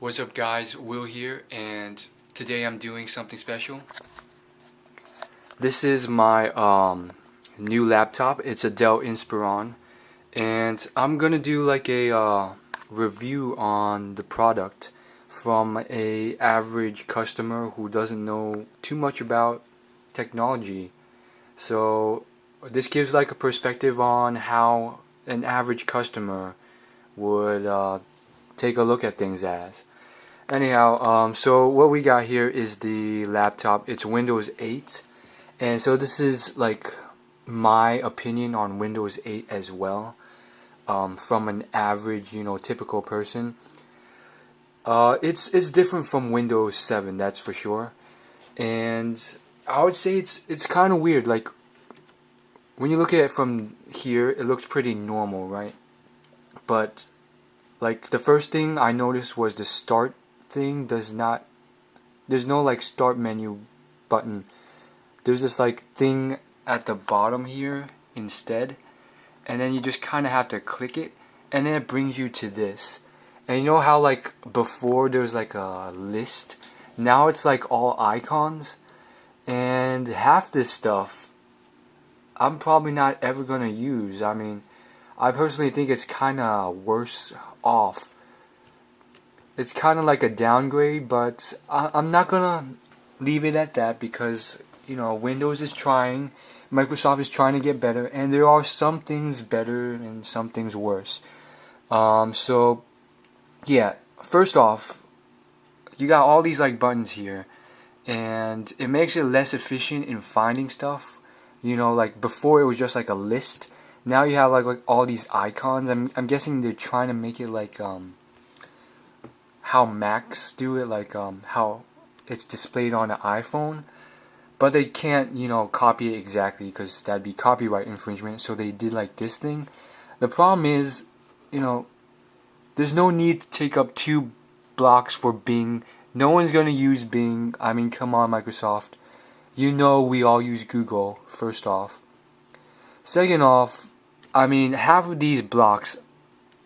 What's up guys, Will here, and today I'm doing something special. This is my new laptop. It's a Dell Inspiron, and I'm gonna do like a review on the product from a average customer who doesn't know too much about technology. So this gives like a perspective on how an average customer would take a look at things as. Anyhow, so what we got here is the laptop. It's Windows 8, and so this is like my opinion on Windows 8 as well, from an average, typical person. It's different from Windows 7, that's for sure, and I would say it's kind of weird. Like when you look at it from here, it looks pretty normal, right? But like the first thing I noticed was the start thing does not, there's no like start menu button. There's this like thing at the bottom here instead, and then you just kind of have to click it, and then it brings you to this. And you know how like before there's like a list, now it's like all icons, and half this stuff I'm probably not ever gonna use. I mean, I personally think it's kind of worse off. It's kind of like a downgrade, but I'm not gonna leave it at that because Windows is trying, Microsoft is trying to get better, and there are some things better and some things worse. So yeah, first off, you got all these like buttons here, and it makes it less efficient in finding stuff. Like before it was just like a list. Now you have like all these icons. I'm guessing they're trying to make it like how Macs do it, like how it's displayed on an iPhone, but they can't copy it exactly because that'd be copyright infringement. So they did like this thing. The problem is, there's no need to take up two blocks for Bing. No one's gonna use Bing. I mean, come on, Microsoft. We all use Google. First off, second off, I mean, half of these blocks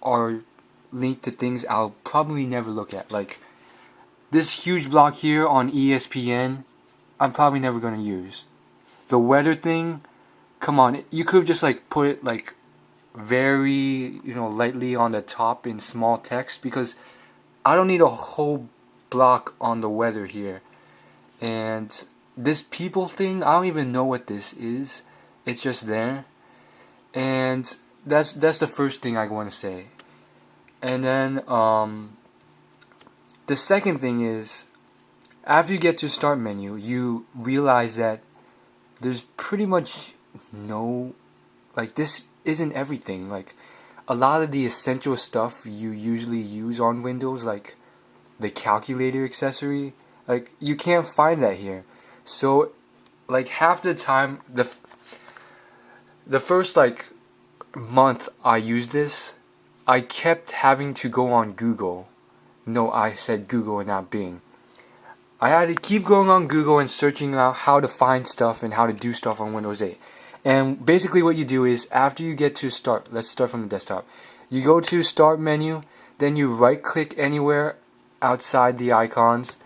are linked to things I'll probably never look at. Like this huge block here on ESPN, I'm probably never going to use. The weather thing, come on, you could have just like put it like very, lightly on the top in small text, because I don't need a whole block on the weather here. And this people thing, I don't even know what this is. It's just there. And that's the first thing I want to say. And then the second thing is, after you get to start menu, you realize that there's pretty much no, like, this isn't everything. Like a lot of the essential stuff you usually use on Windows, like the calculator accessory, like you can't find that here. So like half the time, the first like month I used this, I kept having to go on Google. No, I said Google and not Bing. I had to keep going on Google and searching out how to find stuff and how to do stuff on Windows 8. And basically what you do is, after you get to start, let's start from the desktop. You go to start menu, then you right click anywhere outside the icons,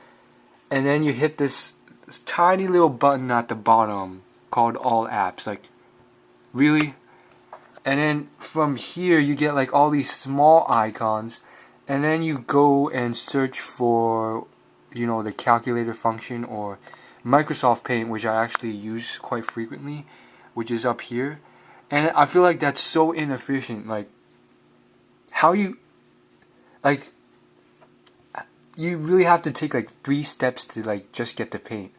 and then you hit this tiny little button at the bottom called all apps. Like, really? And then from here you get like all these small icons, and then you go and search for the calculator function or Microsoft Paint, which I actually use quite frequently, which is up here. And I feel like that's so inefficient. Like how you really have to take like 3 steps to like just get the paint.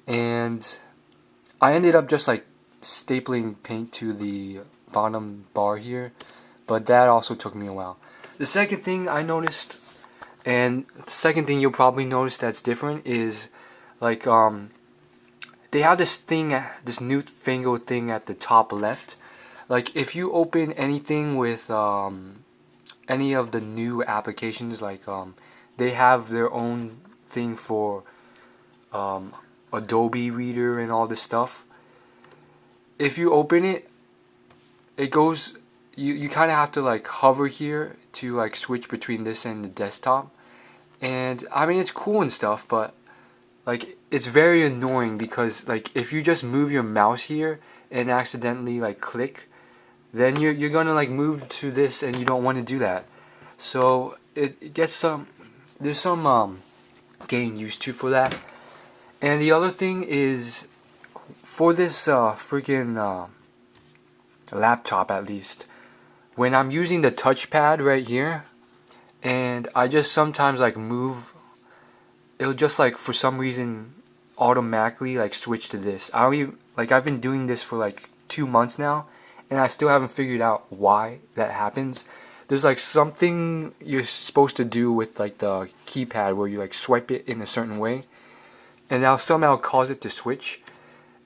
And I ended up just like stapling paint to the bottom bar here, but that also took me a while. The second thing I noticed, and the second thing you'll probably notice that's different, is like they have this thing, this newfangled thing at the top left. Like if you open anything with any of the new applications, like they have their own thing for Adobe Reader and all this stuff. If you open it, it goes, you kind of have to like hover here to like switch between this and the desktop. And I mean, it's cool and stuff, but like it's very annoying because like if you just move your mouse here and accidentally like click, then you're gonna like move to this and you don't want to do that. So it gets there's some getting used to for that. And the other thing is for this freaking laptop, at least when I'm using the touchpad right here and I just sometimes like move, it'll just like for some reason automatically like switch to this. I don't even, like I've been doing this for like 2 months now and I still haven't figured out why that happens. There's like something you're supposed to do with like the keypad where you like swipe it in a certain way and that'll somehow cause it to switch,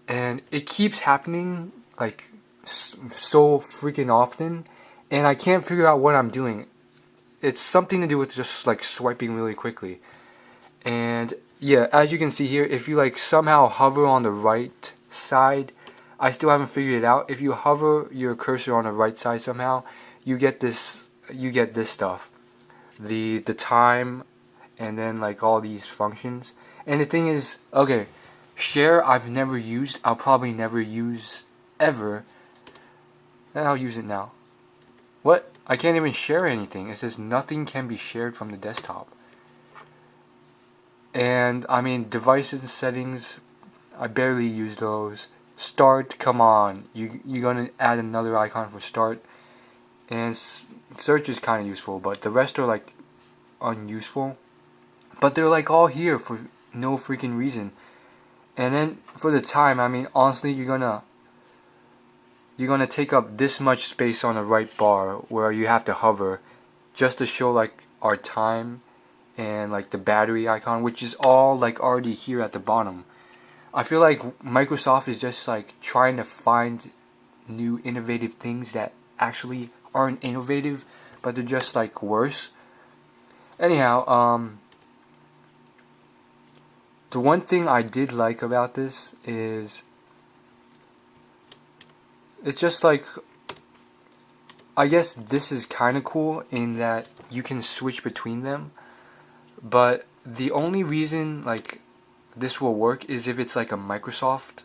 and it keeps happening like so freaking often and I can't figure out what I'm doing. It's something to do with just like swiping really quickly. And yeah, as you can see here, if you like somehow hover on the right side, I still haven't figured it out. If you hover your cursor on the right side somehow, you get this stuff. The time and then like all these functions. And the thing is, okay, share I've never used, I'll probably never use ever. And I'll use it now. What? I can't even share anything. It says nothing can be shared from the desktop. And I mean, devices and settings, I barely use those. Start, come on, you're gonna add another icon for start. And search is kind of useful, but the rest are like unuseful. But they're like all here for no freaking reason. And then for the time, I mean, honestly, you're gonna take up this much space on the right bar where you have to hover just to show like our time and like the battery icon, which is all like already here at the bottom. I feel like Microsoft is just like trying to find new innovative things that actually aren't innovative, but they're just like worse. Anyhow, the one thing I did like about this is it's just like, I guess this is kind of cool in that you can switch between them, but the only reason like this will work is if it's like a Microsoft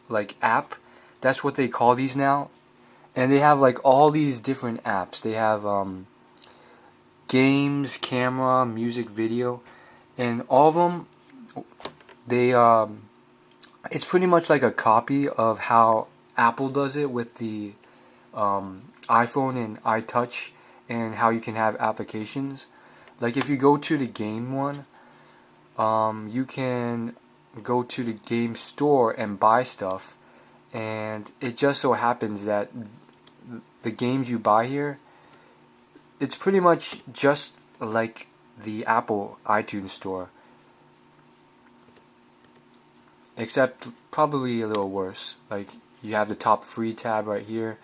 like app. That's what they call these now. And they have like all these different apps. They have games, camera, music, video, and all of them, they it's pretty much like a copy of how Apple does it with the iPhone and iTouch, and how you can have applications. Like if you go to the game one, you can go to the game store and buy stuff, and it just so happens that the games you buy here, it's pretty much just like the Apple iTunes store, except probably a little worse. Like you have the top free tab right here,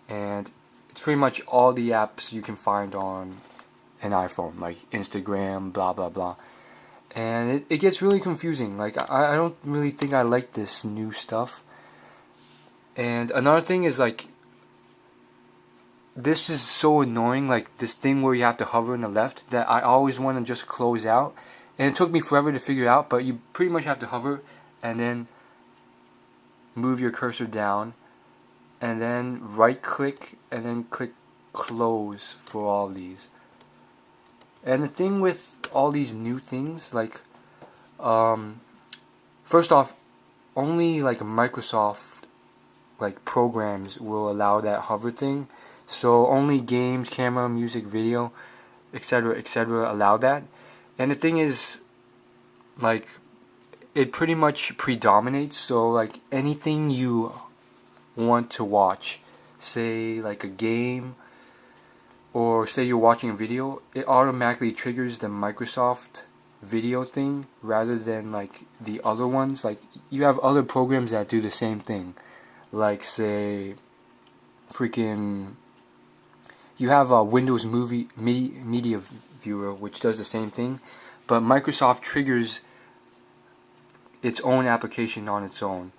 and it's pretty much all the apps you can find on an iPhone, like Instagram, blah blah blah. And it gets really confusing. Like I don't really think I like this new stuff. And another thing is like, this is so annoying, like this thing where you have to hover on the left, that I always want to just close out. And it took me forever to figure out, but you pretty much have to hover and then move your cursor down and then right click and then click close for all these. And the thing with all these new things, like first off, only like Microsoft like programs will allow that hover thing. So only games, camera, music, video, etc. allow that. And the thing is, like, it pretty much predominates. So like anything you want to watch, say like a game, or say you're watching a video, it automatically triggers the Microsoft video thing rather than like the other ones. Like you have other programs that do the same thing, like say freaking, you have a Windows Media Viewer, which does the same thing, but Microsoft triggers its own application on its own.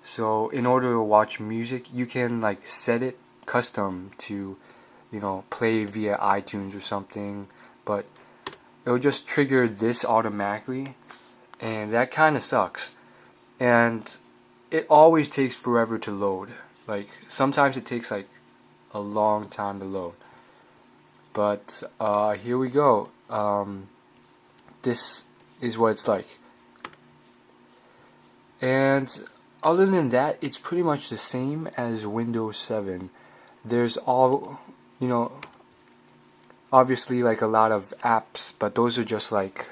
So in order to watch music, you can like set it custom to, play via iTunes or something. But it'll just trigger this automatically, and that kind of sucks. And it always takes forever to load. Like sometimes it takes like a long time to load. But here we go. This is what it's like. And other than that, it's pretty much the same as Windows 7. There's all, you know, obviously like a lot of apps, but those are just like,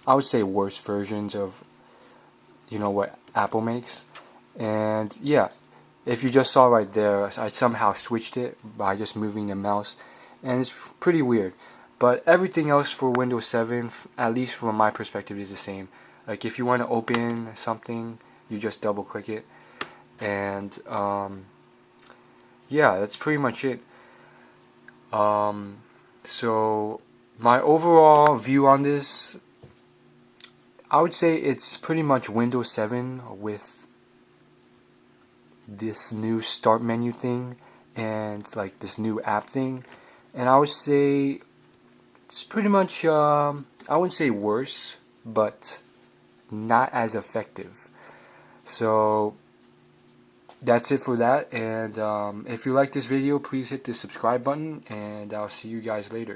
I would say, worse versions of, you know, what Apple makes. And yeah, if you just saw right there, I somehow switched it by just moving the mouse, and it's pretty weird. But everything else for Windows 7, at least from my perspective, is the same. Like if you want to open something, you just double click it, and yeah, that's pretty much it. So my overall view on this, I would say it's pretty much Windows 7 with this new start menu thing and like this new app thing. And I would say it's pretty much, I wouldn't say worse, but not as effective. So that's it for that. And if you like this video, please hit the subscribe button, and I'll see you guys later.